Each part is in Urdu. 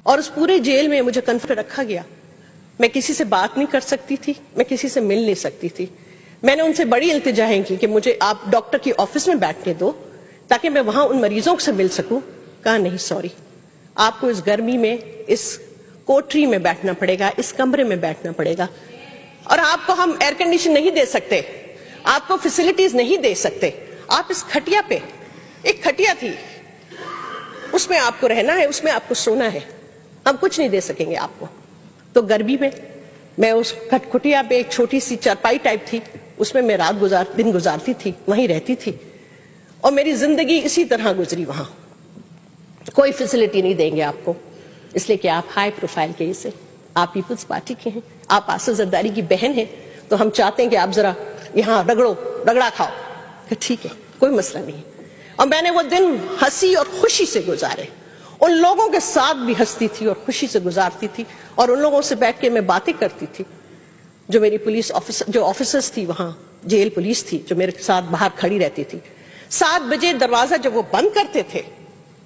اور اس پورے جیل میں مجھے کنفرٹ رکھا گیا. میں کسی سے بات نہیں کر سکتی تھی, میں کسی سے مل نہیں سکتی تھی. میں نے ان سے بڑی التجائیں کی کہ مجھے آپ ڈاکٹر کی آفس میں بیٹھنے دو تاکہ میں وہاں ان مریضوں سے مل سکوں. کہا نہیں سوری, آپ کو اس گرمی میں اس کوٹری میں بیٹھنا پڑے گا, اس کمرے میں بیٹھنا پڑے گا, اور آپ کو ہم ایئر کنڈیشن نہیں دے سکتے, آپ کو فیسلٹیز نہیں دے سکتے. آپ اس کھٹیا پہ, ایک کھٹیا تھی, اس میں آپ کو رہنا ہے, اس میں آپ کو سونا ہے, ہم کچھ نہیں دے سکیں گے آپ کو. تو گرمی میں اس کھٹیا پہ ایک چھوٹی سی چارپائی ٹائپ تھی, اس میں میں دن گزارتی تھی, وہیں رہتی تھی, اور میری زندگی اسی طرح گزری. وہاں کوئی فیسلٹی نہیں دیں گے آپ کو, اس لیے کہ آپ ہائی پروفائل کیس ہیں, آپ پیپلز پارٹی کے ہیں, آپ آصف زرداری کی بہن ہیں, تو ہم چاہتے ہیں کہ آپ ذرا یہاں رگڑا کھاؤ. کہ ٹھیک ہے, کوئی مسئلہ نہیں. اور میں نے وہ دن ہنسی اور خوشی سے گزارے, ان لوگوں کے ساتھ بھی ہنستی تھی اور خوشی سے گزارتی تھی, اور ان لوگوں سے بیٹھ کے میں باتیں کرتی تھی جو میری پولیس جو آفیسرز تھی, وہاں جیل پولیس تھی جو میرے ساتھ باہر کھڑی رہتی تھی. 7 بجے دروازہ جب وہ بند کرتے تھے,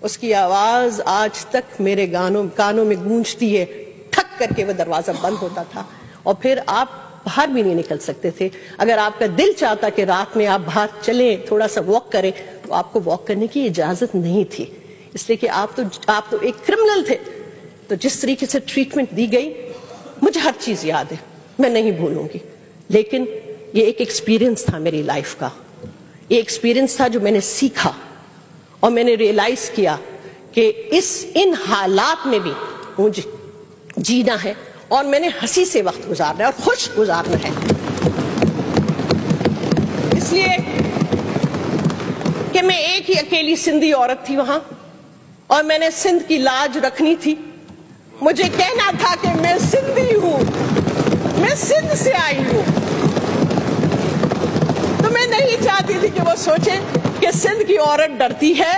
اس کی آواز آج تک میرے کانوں میں گونجتی ہے, ٹھک کر کے وہ دروازہ بند ہوتا تھا, اور پھر آپ باہر بھی نہیں نکل سکتے تھے. اگر آپ کا دل چاہتا کہ رات میں آپ باہر چلیں, تھوڑا سا واک کریں, تو آپ کو واک کرنے کی اجازت نہیں تھی, اس لیے کہ آپ تو ایک کرمنل تھے. تو جس طریقے سے ٹریٹمنٹ دی گئی, مجھے ہر چیز یاد ہے, میں نہیں بھولوں گی. لیکن یہ ایک ایکسپیرینس تھا میری لائف کا, یہ ایکسپیرینس تھا جو میں نے سیکھا, اور میں نے ریئلائز کیا کہ ان حالات میں بھی مجھے جینا ہے, اور میں نے ہنسی سے وقت گزارنا ہے اور خوش گزارنا ہے. اس لیے کہ میں ایک ہی اکیلی سندھی عورت تھی وہاں, اور میں نے سندھ کی لاج رکھنی تھی. مجھے کہنا تھا کہ میں سندھی ہوں, میں سندھ سے آئی ہوں. تو میں نہیں چاہتی تھی کہ وہ سوچے کہ سندھ کی عورت ڈرتی ہے,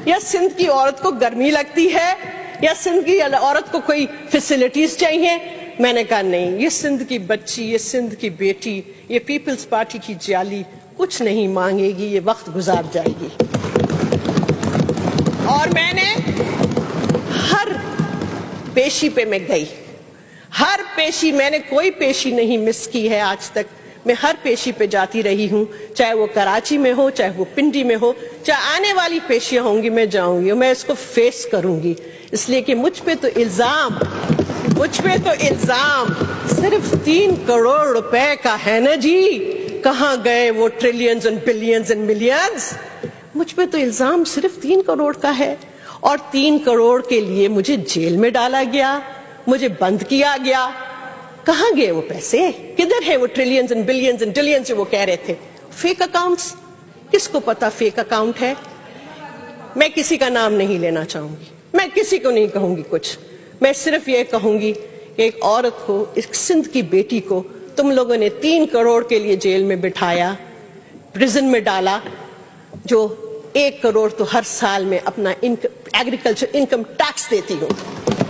یا سندھ کی عورت کو گرمی لگتی ہے, یا سندھ کی عورت کو کوئی فیسلٹیز چاہیے. میں نے کہا نہیں, یہ سندھ کی بچی, یہ سندھ کی بیٹی, یہ پیپلز پارٹی کی جالی کچھ نہیں مانگے گی, یہ وقت گزار جائے گی. اور میں نے ہر پیشی پہ میں گئی, ہر پیشی, میں نے کوئی پیشی نہیں مس کی ہے آج تک. میں ہر پیشی پہ جاتی رہی ہوں, چاہے وہ کراچی میں ہو, چاہے وہ پنڈی میں ہو, چاہے آنے والی پیشیاں ہوں گی, میں جاؤں گی, میں اس کو فیس کروں گی. اس لیے کہ مجھ پہ تو الزام صرف 3 کروڑ روپے کا ہے نا جی. کہاں گئے وہ trillions and billions and millions? مجھ پہ تو الزام صرف 3 کروڑ کا ہے, اور 3 کروڑ کے لیے مجھے جیل میں ڈالا گیا, مجھے بند کیا گیا. کہاں گئے وہ پیسے؟ کدھر ہے وہ trillions and billions and trillions جو وہ کہہ رہے تھے؟ فیک اکاؤنٹس, کس کو پتا فیک اکاؤنٹ ہے؟ میں کسی کا نام نہیں لینا چاہوں گی, میں کسی کو نہیں کہوں گی کچھ. میں صرف یہ کہوں گی کہ ایک عورت کو, ایک سندھ کی بیٹی کو تم لوگوں نے 3 کروڑ کے لیے جیل میں بٹھایا, پریزن میں ڈالا, جو 1 کروڑ تو ہر سال میں اپنا ایگریکلچر انکم ٹیکس دیتی ہوں.